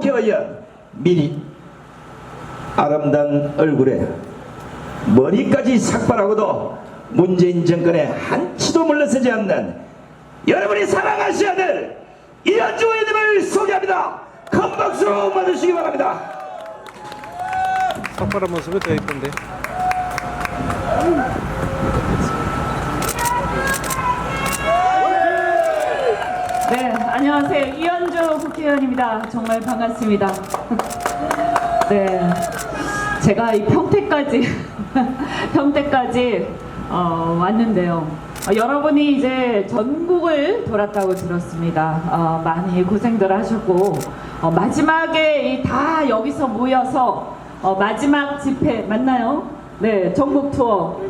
국회의원 미리 아름다운 얼굴에 머리까지 삭발하고도 문재인 정권에 한치도 물러서지 않는 여러분이 사랑하셔야 될 이현주 의원님을 소개합니다. 큰 박수로 맞으시기 바랍니다. 삭발한 모습이 더 예쁜데. 네, 안녕하세요. 이현주 국회의원입니다. 정말 반갑습니다. 네, 제가 이 평택까지 왔는데요. 여러분이 이제 전국을 돌았다고 들었습니다. 많이 고생들 하셨고 마지막에 다 여기서 모여서 마지막 집회 맞나요? 네, 전국 투어.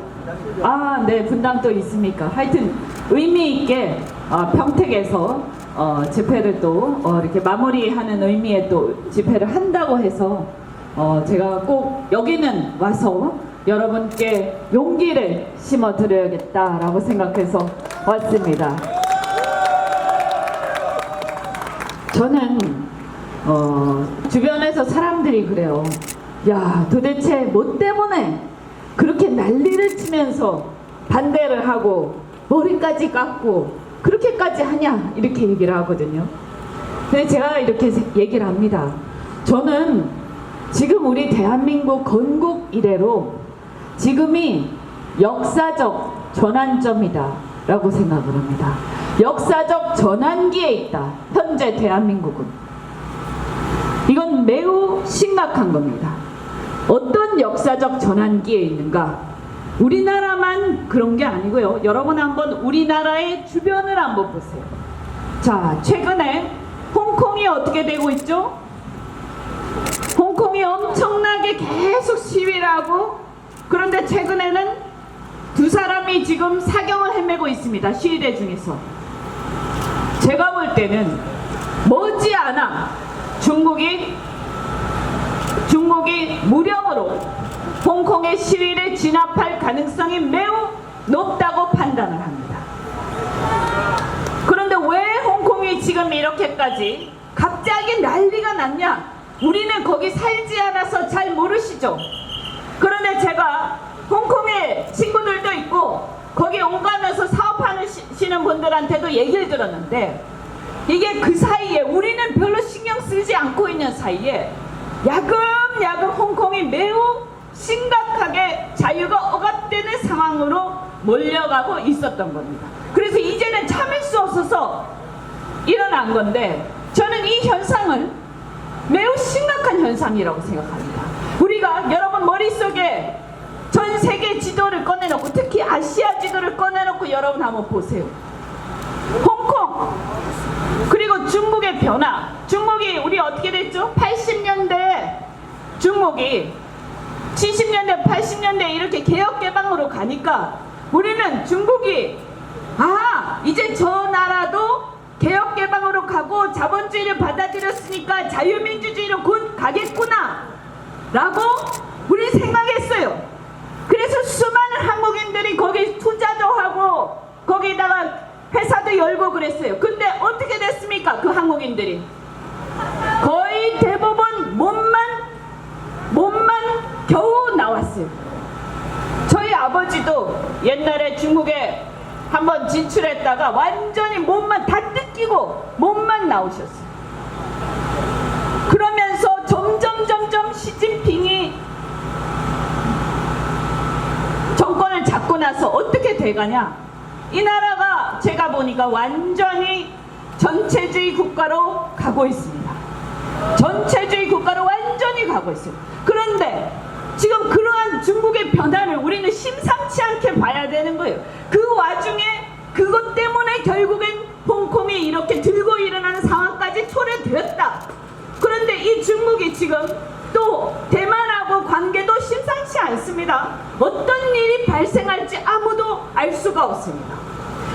아, 네, 분당 또 있습니까? 하여튼 의미 있게 평택에서 집회를 또 이렇게 마무리하는 의미의 또 집회를 한다고 해서 제가 꼭 여기는 와서 여러분께 용기를 심어 드려야겠다라고 생각해서 왔습니다. 저는 주변에서 사람들이 그래요. 야, 도대체 뭐 때문에 그렇게 난리를 치면서 반대를 하고 머리까지 깎고 그렇게까지 하냐 이렇게 얘기를 하거든요. 근데 제가 이렇게 얘기를 합니다. 저는 지금 우리 대한민국 건국 이래로 지금이 역사적 전환점이다 라고 생각을 합니다. 역사적 전환기에 있다. 현재 대한민국은. 이건 매우 심각한 겁니다. 어떤 역사적 전환기에 있는가? 우리나라만 그런 게 아니고요. 여러분 한번 우리나라의 주변을 한번 보세요. 자, 최근에 홍콩이 어떻게 되고 있죠? 홍콩이 엄청나게 계속 시위를 하고, 그런데 최근에는 두 사람이 지금 사경을 헤매고 있습니다. 시위대 중에서. 제가 볼 때는 머지않아 중국이 무력으로 홍콩의 시위를 진압할 가능성이 매우 높다고 판단을 합니다. 그런데 왜 홍콩이 지금 이렇게까지 갑자기 난리가 났냐? 우리는 거기 살지 않아서 잘 모르시죠? 그런데 제가 홍콩에 친구들도 있고 거기 온가면서 사업하시는 분들한테도 얘기를 들었는데, 이게 그 사이에 우리는 별로 신경 쓰지 않고 있는 사이에 야금야금 홍콩이 매우 심각하게 자유가 억압되는 상황으로 몰려가고 있었던 겁니다. 그래서 이제는 참을 수 없어서 일어난 건데, 저는 이 현상을 매우 심각한 현상이라고 생각합니다. 우리가 여러분 머릿속에 전 세계 지도를 꺼내놓고, 특히 아시아 지도를 꺼내놓고 여러분 한번 보세요. 홍콩 그리고 중국의 변화. 중국이 우리 어떻게 됐죠? 80년대 중국이 70년대 80년대 이렇게 개혁개방으로 가니까 우리는 중국이 이제 저 나라도 개혁개방으로 가고 자본주의를 받아들였으니까 자유민주주의로 곧 가겠구나 라고 우리 생각했어요. 그래서 수많은 한국인들이 거기 투자도 하고 거기다가 회사도 열고 그랬어요. 근데 어떻게 됐습니까? 그 한국인들이 거의 대부분 몸만 겨우 나왔어요. 저희 아버지도 옛날에 중국에 한번 진출했다가 완전히 몸만 다 뜯기고 몸만 나오셨어요. 그러면서 점점 시진핑이 정권을 잡고 나서 어떻게 돼가냐? 이 나라가 제가 보니까 완전히 전체주의 국가로 가고 있습니다. 전체주의 국가로 완전히 가고 있어요. 그런데 지금 그러한 중국의 변화를 우리는 심상치 않게 봐야 되는 거예요. 그 와중에 그것 때문에 결국엔 홍콩이 이렇게 들고 일어나는 상황까지 초래되었다. 그런데 이 중국이 지금 또 대만하고 관계도 심상치 않습니다. 어떤 일이 발생할지 아무도 알 수가 없습니다.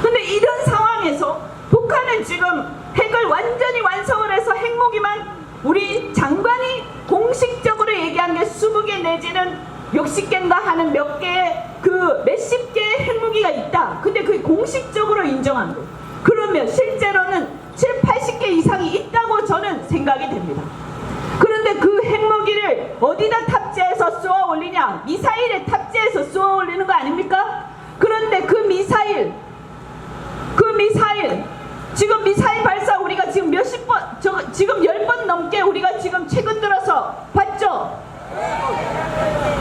근데 이런 상황에서 북한은 지금 핵을 완전히 완성을 해서 핵무기만 우리 장관이 공식적으로 얘기한 게 20개 내지는 60개인가 하는 몇 개의 그 몇십 개의 핵무기가 있다. 근데 그게 공식적으로 인정한 거예요. 그러면 실제로는 70, 80개 이상이 있다고 저는 생각이 됩니다. 미사일을 어디다 탑재해서 쏘아 올리냐? 미사일에 탑재해서 쏘아 올리는 거 아닙니까? 그런데 그 미사일 지금 미사일 발사 우리가 지금 몇십 번, 지금 10번 넘게 우리가 지금 최근 들어서 봤죠?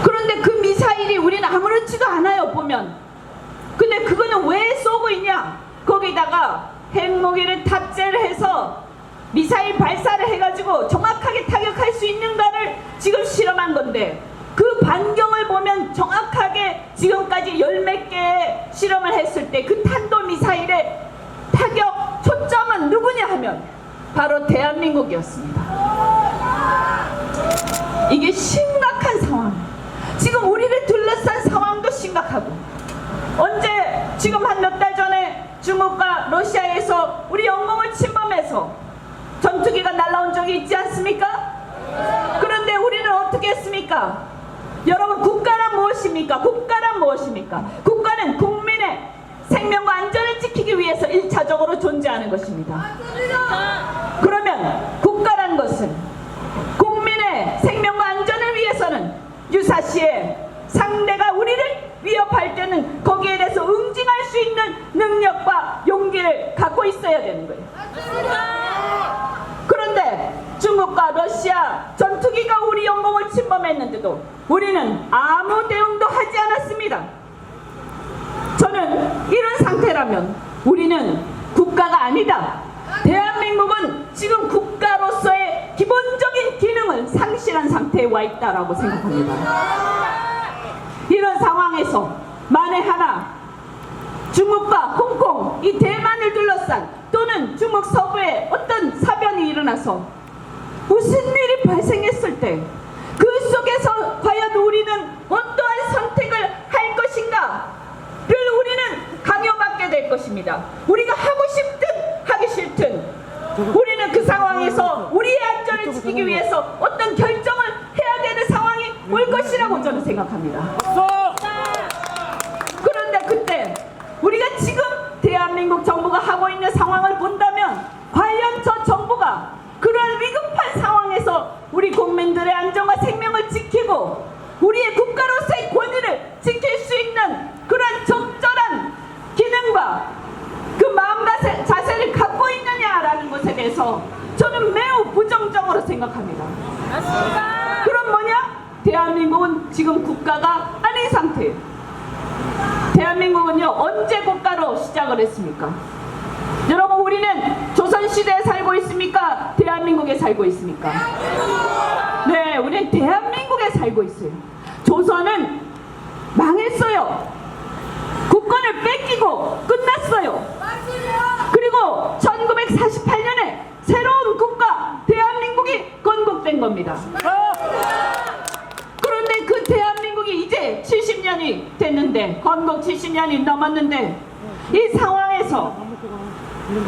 그런데 그 미사일이 우리는 아무렇지도 않아요, 보면. 근데 그거는 왜 쏘고 있냐? 거기다가 핵무기를 탑재를 해서 미사일 발사를 해가지고 정확하게 타격할 수 있는가를 지금 실험한 건데, 그 반경을 보면 정확하게 지금까지 10몇 개의 실험을 했을 때 그 탄도미사일의 타격 초점은 누구냐 하면 바로 대한민국이었습니다. 이게 심각한 상황. 지금 우리를 둘러싼 상황도 심각하고, 언제 지금 한 몇 달 전에 중국과 러시아에서 우리 영공을 침범해서 전투기가 날아온 적이 있지 않습니까? 그런데 우리는 어떻게 했습니까? 여러분, 국가란 무엇입니까? 국가란 무엇입니까? 국가는 국민의 생명과 안전을 지키기 위해서 1차적으로 존재하는 것입니다. 그러면 국가란 것은 국민의 생명과 안전을 위해서는 유사시에 상대가 우리를 위협할 때는 거기에 대해서 응징할 수 있는 능력과 용기를 갖고 있어야 되는 거예요. 그런데 중국과 러시아 전투기가 우리 영공을 침범했는데도 우리는 아무 대응도 하지 않았습니다. 저는 이런 상태라면 우리는 국가가 아니다. 대한민국은 지금 국가로서의 기본적인 기능을 상실한 상태에 와 있다라고 생각합니다. 이런 상황에서 만에 하나 중국과 홍콩, 이 대만을 둘러싼 또는 중국 서부에 어떤 사변이 일어나서 무슨 일이 발생했을 때 그 속에서 과연 우리는 어떠한 선택을 할 것인가를 우리는 강요받게 될 것입니다. 우리가 하고 싶든 하기 싫든 우리는 그 상황에서 우리의 안전을 지키기 위해서 어떤 결정을 해야 되는 상황이 올 것이라고 저는 생각합니다. 그런데 그때 우리가 지금 대한민국 정부가 하고 있는 상황을 본다면 과연 저 정부가 그러한 위급한 상황에서 우리 국민들의 안전과 생명을 지키고 우리의 국가로서의 권위를 지킬 수 있는 그러한 적절한 기능과 그 마음과 자세를 갖고 있느냐라는 것에 대해서 저는 매우 부정적으로 생각합니다. 그럼 뭐냐? 대한민국은 지금 국가가 아닌 상태예요. 대한민국은요, 언제 국가로 시작을 했습니까? 여러분, 우리는 조선시대에 살고 있습니까? 대한민국에 살고 있습니까? 네, 우리는 대한민국에 살고 있어요. 조선은 망했어요. 국권을 뺏기고 끝났어요. 그리고 1948년에 새로운 국가 대한민국이 건국된 겁니다. 그런데 그 대한민국이 이제 70년이 됐는데, 건국 70년이 넘었는데, 이 상황에서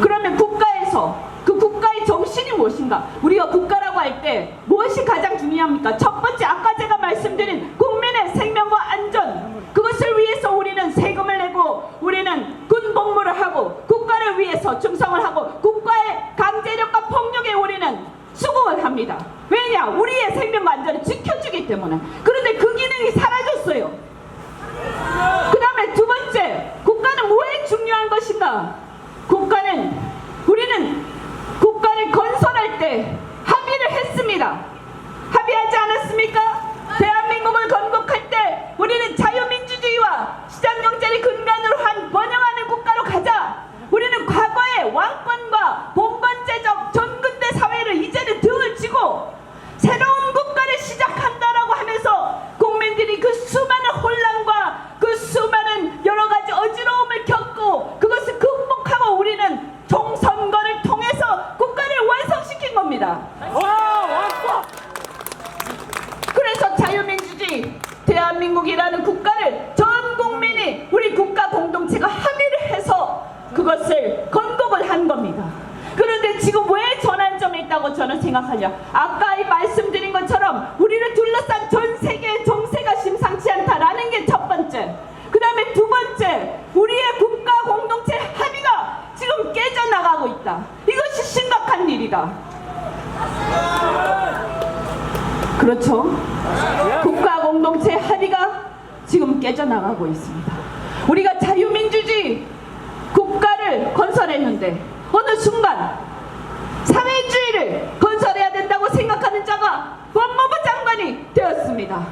그러면 국가에서 그 국가의 정신이 무엇인가? 우리가 국가라고 할 때 무엇이 가장 중요합니까? 첫 번째, 아까 제가 말씀드린 국민의 생명과 안전, 그것을 위해서 우리는 세금을 내고 우리는 군 복무를 하고 국가를 위해서 충성을 하고 국가의 강제력과 폭력에 우리는 수긍을 합니다. 왜냐? 우리의 생명과 안전을 지켜주기 때문에. 그런데 그 기능이 사라졌어요. 그 다음에 두 번째, 국가는 왜 중요한 것인가? 우리는 국가를 건설할 때 합의를 했습니다. 합의하지 않았습니까? 대한민국을 건국할 때 우리는 자유민주주의와 시장경제를 근간으로 한 번영하는 국가로 가자. 우리는 과거의 왕권과 봉건제적 전근대 사회를 이제는 등을 지고 새로운 국가를 시작한다라고 하면서 국민들이 그 수많은 혼란과 그 수많은 여러 가지 어지러움을 겪고 그것을 극복하고 우리는 총선거를 통해서 국가를 완성시킨 겁니다. 그래서 자유민주주의 대한민국이라는 국가를 전 국민이 우리 국가 공동체가 합의를 해서 그것을 건국을 한 겁니다. 그런데 지금 왜 전환점에 있다고 저는 생각하냐? 아까 말씀드린 것처럼 우리를 둘러싼 전 세계의 정세가 심상치 않다라는 게 첫 번째. 그 다음에 두 번째, 우리의 국가 공동체 합의가 지금 깨져나가고 있다. 이것이 심각한 일이다. 그렇죠. 국가 공동체 합의가 지금 깨져나가고 있습니다. 우리가 자유민주주의 국가를 건설했는데 어느 순간 사회주의를 건설해야 된다고 생각하는 자가 법무부 장관이 되었습니다.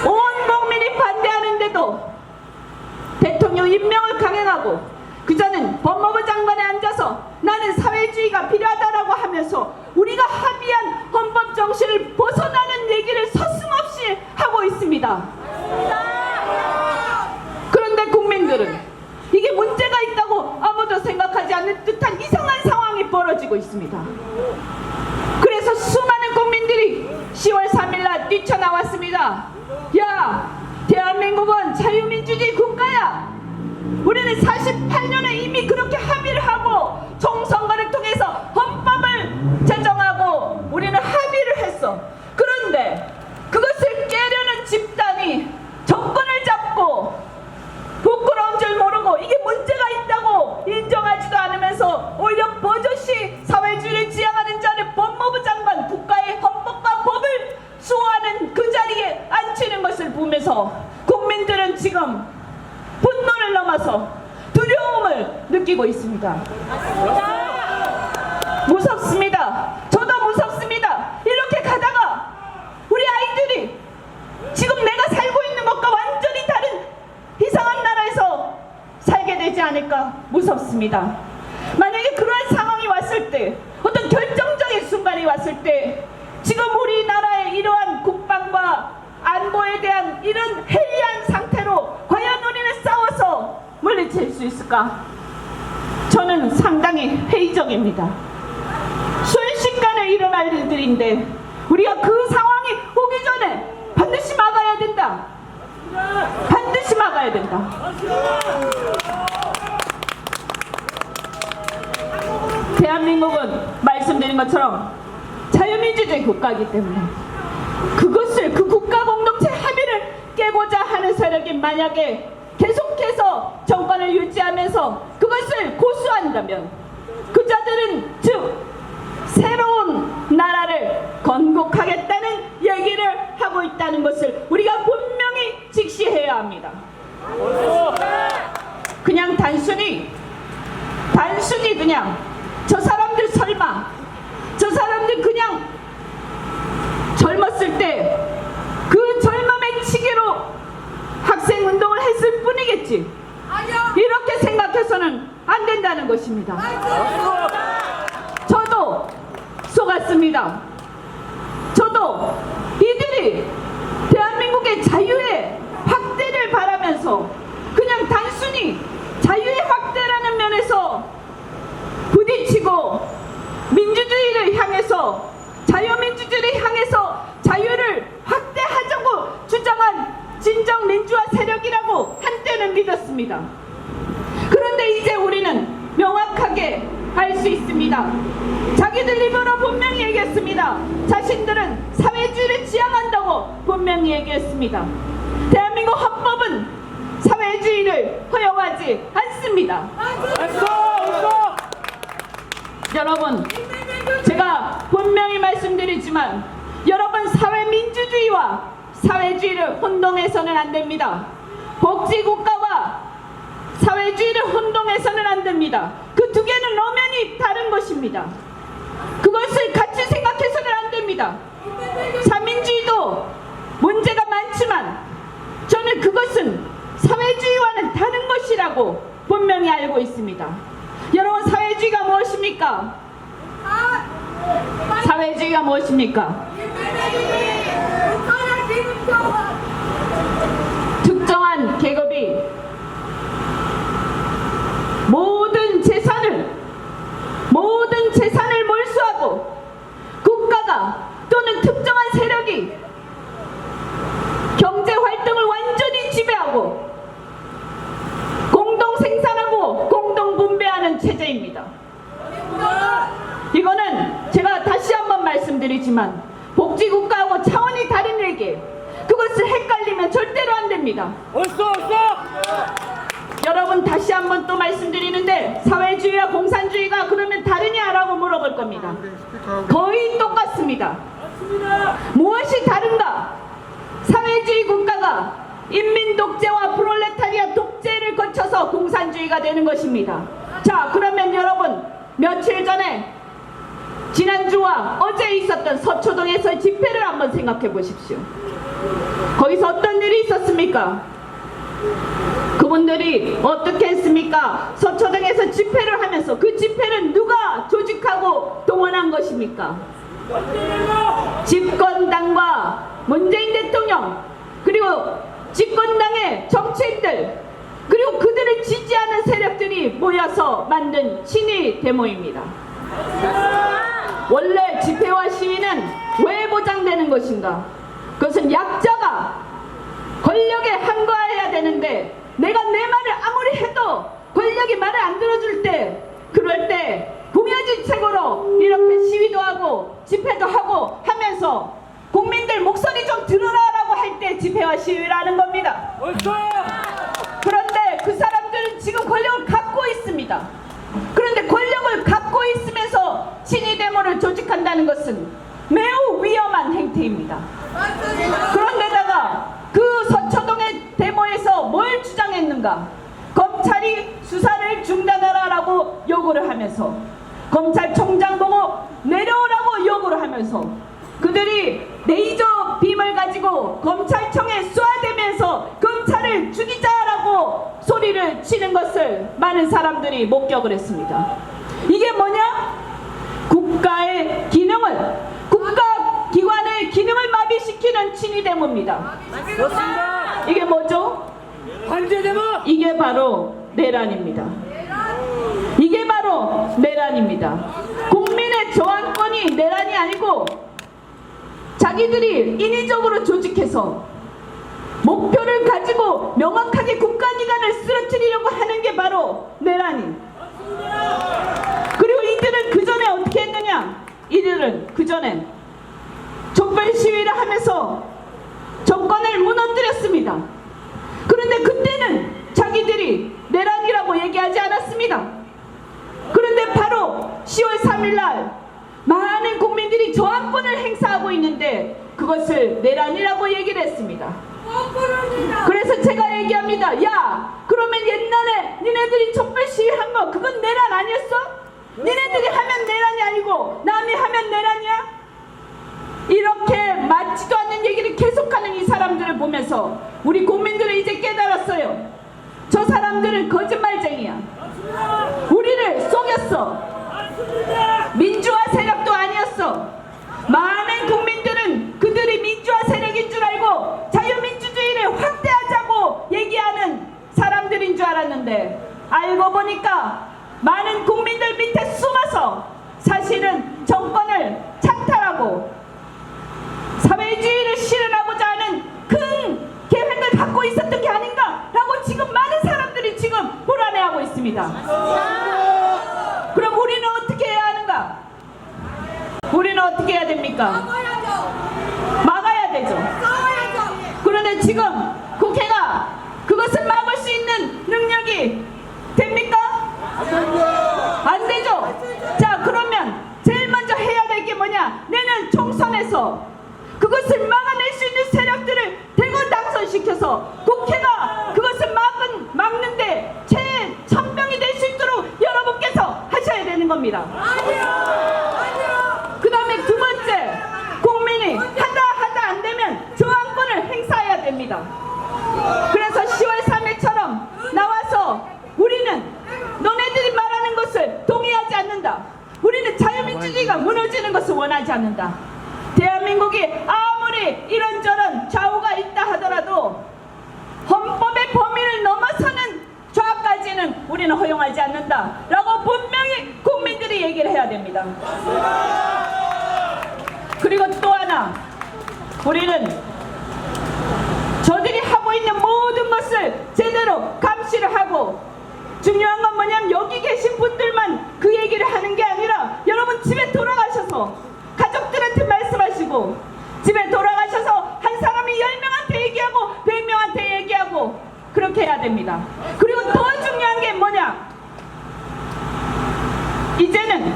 온 국민이 반대하는데도 대통령 임명을 강행하고 그자는 법무부 장관에 앉아서 나는 사회주의가 필요하다라고 하면서 우리가 합의한 헌법 정신을 벗어나는 얘기를 서슴없이 하고 있습니다. 그런데 국민들은 이게 문제가 있다고 아무도 생각하지 않는 듯한 이상한 상황이 벌어지고 있습니다. 그래서 수많은 국민들이 10월 3일날 뛰쳐나왔습니다. 야, 대한민국은 자유민주주의 국가야. 우리는 48년에 이미 그렇게 합의를 하고 총선거를 통해서 헌법을 제정하고 우리는 합의를 했어. 그런데 그것을 깨려는 집단이 정권을 잡고 부끄러운 줄 모르고 이게 문제가 있다고 인정하지도 않으면서 오히려 버젓이 사회주의를 지향하는 자를 법무부 장관, 국가의 헌법과 법을 수호하는 그 자리에 앉히는 것을 보면서 국민들은 지금 분노를 넘어서 두려움을 느끼고 있습니다. 무섭습니다. 저도 무섭습니다. 이렇게 가다가 우리 아이들이 지금 내가 살고 있는 것과 완전히 다른 이상한 나라에서 살게 되지 않을까 무섭습니다. 만약에 그러한 상황이 왔을 때, 어떤 결정적인 순간이 왔을 때 지금 우리나라의 이러한 국방과 안보에 대한 이런 해이한 상태로 과연 우리는 싸워서 물리칠 수 있을까? 저는 상당히 회의적입니다. 순식간에 일어날 일들인데 우리가 그 상황이 오기 전에 반드시 막아야 된다. 반드시 막아야 된다. 대한민국은 말씀드린 것처럼 자유민주주의 국가이기 때문에 그것을 그 국가 공동체 합의를 깨고자 하는 세력이 만약에 계속해서 정권을 유지하면서 그것을 고수한다면 그 자들은 즉 새로운 나라를 건국하겠다는 얘기를 하고 있다는 것을 우리가 분명히 직시해야 합니다. 그냥 단순히 그냥 저 사람들 설마 저 사람들 그냥 젊었을 때 그 젊음의 치기로 학생 운동을 했을 뿐이겠지 이렇게 생각해서는 안 된다는 것입니다. 저도 속았습니다. 저도 이들이 대한민국의 자유의 확대를 바라면서 그냥 단순히 자유의 확대라는 면에서 부딪히고 민주주의를 향해서 자유민주주의를 향해서 자유를 확대하자고 주장한 진정 민주화 세력이라고 한때는 믿었습니다. 그런데 이제 우리는 명확하게 알 수 있습니다. 자기들 입으로 분명히 얘기했습니다. 자신들은 사회주의를 지향한다고 분명히 얘기했습니다. 대한민국 헌법은 사회주의를 허용하지 않습니다. 여러분, 제가 분명히 말씀드리지만 여러분 사회민주주의와 사회주의를 혼동해서는 안 됩니다. 복지국가와 사회주의를 혼동해서는 안 됩니다. 그 두 개는 엄연히 다른 것입니다. 그것을 같이 생각해서는 안 됩니다. 사민주의도 문제가 많지만 저는 그것은 사회주의와는 다른 것이라고 분명히 알고 있습니다. 여러분, 사회주의가 무엇입니까? 사회주의가 무엇입니까? 특정한 계급이 모든 재산을 몰수하고 국가가 또는 특정한 세력이 경제 활동을 완전히 지배하고 공동 생산하고 공동 분배하는 체제입니다. 이거는 제가 다시 한번 말씀드리지만 복지국가하고 차원이 다른 얘기예요. 그것을 헷갈리면 절대로 안 됩니다. 여러분, 다시 한번 또 말씀드리는데 사회주의와 공산주의가 그러면 다르냐라고 물어볼 겁니다. 거의 똑같습니다. 무엇이 다른가? 사회주의 국가가 인민 독재와 프롤레타리아 독재를 거쳐서 공산주의가 되는 것입니다. 자, 그러면 여러분, 며칠 전에 지난주와 어제 있었던 서초동에서 집회를 한번 생각해 보십시오. 거기서 어떤 일이 있었습니까? 그분들이 어떻게 했습니까? 서초동에서 집회를 하면서 그 집회를 누가 조직하고 동원한 것입니까? 집권당과 문재인 대통령, 그리고 집권당의 정치인들, 그리고 그들을 지지하는 세력들이 모여서 만든 친위 데모입니다. 원래 집회와 시위는 왜 보장되는 것인가? 그것은 약자가 권력에 항거해야 되는데, 내가 내 말을 아무리 해도 권력이 말을 안 들어줄 때, 그럴 때 공여지책으로 이렇게 시위도 하고 집회도 하고 하면서 국민들 목소리 좀 들으라라고 할 때 집회와 시위를 하는 겁니다. 그런데 그 사람들은 지금 권력을 갖고 있습니다. 그런데 권력을 갖고 있으면서 친위 데모를 조직한다는 것은 매우 위험한 행태입니다. 그런데다가 그 서초동의 데모에서 뭘 주장했는가? 검찰이 수사를 중단하라라고 요구를 하면서, 검찰총장 보고 내려오라고 요구를 하면서, 그들이 레이저 빔을 가지고 검찰청에 쏘아대면서 검찰을 죽이자라고 소리를 치는 것을 많은 사람들이 목격을 했습니다. 이게 뭐냐? 국가의 기능을, 국가기관의 기능을 마비시키는 친위 데모입니다. 이게 뭐죠? 반대데모! 이게 바로 내란입니다. 이게 바로 내란입니다. 국민의 저항권이 내란이 아니고 자기들이 인위적으로 조직해서 목표를 가지고 명확하게 국가기관을 쓰러뜨리려고 하는 게 바로 내란이. 그리고 이들은 그 전에 어떻게 했느냐? 이들은 그 전에 촛불 시위를 하면서 정권을 무너뜨렸습니다. 그런데 그때는 자기들이 내란이라고 얘기하지 않았습니다. 그런데 바로 10월 3일 날 많은 국민들이 저항권을 행사하고 있는데 그것을 내란이라고 얘기를 했습니다. 그래서 제가 얘기합니다. 야, 그러면 옛날에 니네들이 촛불 시위한 거 그건 내란 아니었어? 니네들이 하면 내란이 아니고 남이 하면 내란이야? 이렇게 맞지도 않는 얘기를 계속하는 이 사람들을 보면서 우리 국민들은 이제 깨달았어요. 저 사람들은 거짓말쟁이야. 우리를 속였어. 민주화 세력도 아니었어. 많은 국민들은 그들이 민주화 세력인 줄 알고 자유민주주의를 확대하자고 얘기하는 사람들인 줄 알았는데, 알고 보니까 많은 국민들 밑에 숨어서 사실은 정권을 착탈하고 사회주의를 실현하고자 하는 큰 계획을 갖고 있었던 게 아닌가라고 지금 많은 사람들이 지금 불안해하고 있습니다. 그럼 우리는 어떻게 해야 하는가? 우리는 어떻게 해야 됩니까? 막아야 되죠. 그런데 지금 국회가 그것을 막을 수 있는 능력이 됩니까? 안 되죠. 자, 그러면 제일 먼저 해야 될 게 뭐냐? 내년 총선에서 그것을 막아낼 수 있는 세력들을 대거 당선시켜서 국회가 그것을 막는데 최1000명이 될 수 있도록 여러분께서 하셔야 되는 겁니다. 그 다음에 두 번째, 국민이 하다 안 되면 저항권을 행사해야 됩니다. 그래서 10월 3일처럼 나와서 우리는 너네들이 말하는 것을 동의하지 않는다. 우리는 자유민주주의가 무너지는 것을 원하지 않는다. 대한민국이 아무리 이런저런 좌우가 있다 하더라도 헌법의 범위를 넘어서는 좌까지는 우리는 허용하지 않는다 라고 분명히 국민들이 얘기를 해야 됩니다. 그리고 또 하나, 우리는 저들이 하고 있는 모든 것을 제대로 감시를 하고, 중요한 건 뭐냐면 여기 계신 분들만 그 얘기를 하는 게 아니라 여러분 집에 돌아가셔서 가족들한테 말씀하시고, 집에 돌아가셔서 한 사람이 10명한테 얘기하고 100명한테 얘기하고 그렇게 해야 됩니다. 그리고 더 중요한 게 뭐냐? 이제는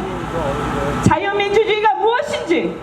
자유민주주의가 무엇인지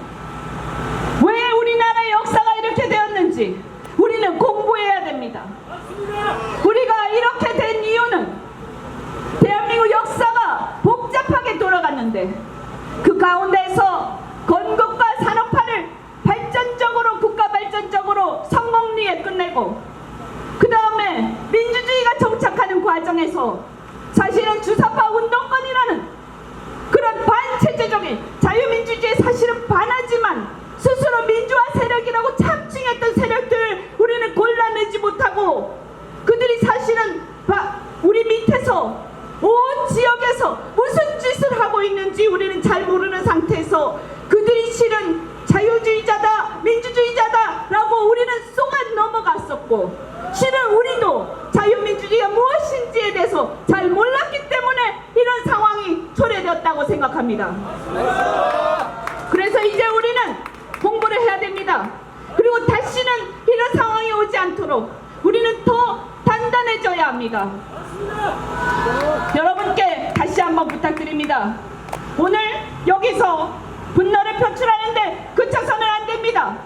갈수록 우리는 더 단단해져야 합니다. 여러분께 다시 한번 부탁드립니다. 오늘 여기서 분노를 표출하는데 그쳐서는 안 됩니다.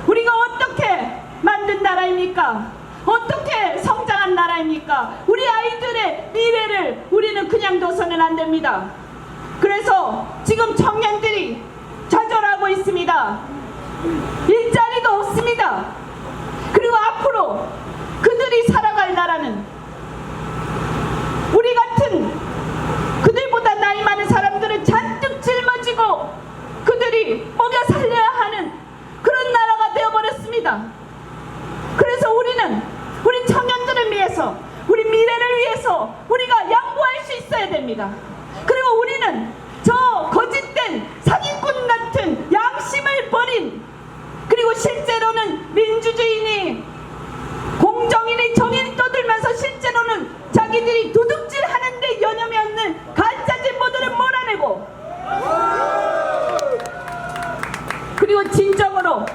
우리가 어떻게 만든 나라입니까? 어떻게 성장한 나라입니까? 우리 아이들의 미래를 우리는 그냥 둬서는 안 됩니다. 그래서 지금 청년들이 좌절하고 있습니다. 일자리도 없습니다. 그리고 앞으로 그들이 살아갈 나라는 우리 같은 그들보다 나이 많은 사람들은 잔뜩 짊어지고 그들이 먹여 살려야 하는 그런 나라가 되어버렸습니다. 그래서 우리는 우리 청년들을 위해서, 우리 미래를 위해서 우리가 양보할 수 있어야 됩니다. 그리고 우리는 저 거짓된 사기꾼 같은 양심을 버린, 그리고 실제로는 민주주의니 공정이니 정의니 떠들면서 실제로는 자기들이 도둑질 하는데 여념이 없는 가짜 진보들을 몰아내고, 그리고 진정으로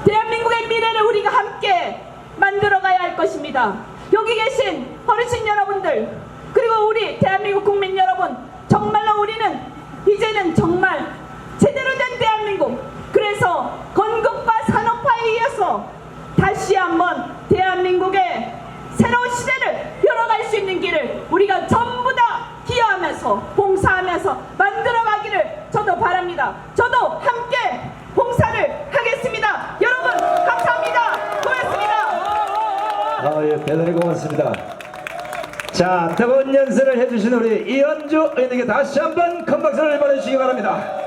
대한민국의 미래를 우리가 함께 만들어가야 할 것입니다. 여기 계신 어르신 여러분들, 그리고 우리 대한민국 국민 여러분, 정말로 우리는 이제는 정말 제대로 된 대한민국, 그래서 건국과 산업화에 이어서 다시 한번 대한민국의 새로운 시대를 열어갈 수 있는 길을 우리가 전부 다 기여하면서 봉사하면서 만들어가기를 저도 바랍니다. 저도 함께 봉사를 하겠습니다. 여러분 감사합니다. 고맙습니다. 예, 대단히 고맙습니다. 자, 뜨거운 연설을 해주신 우리 이현주 의원에게 다시 한번 큰 박수를 보내주시기 바랍니다.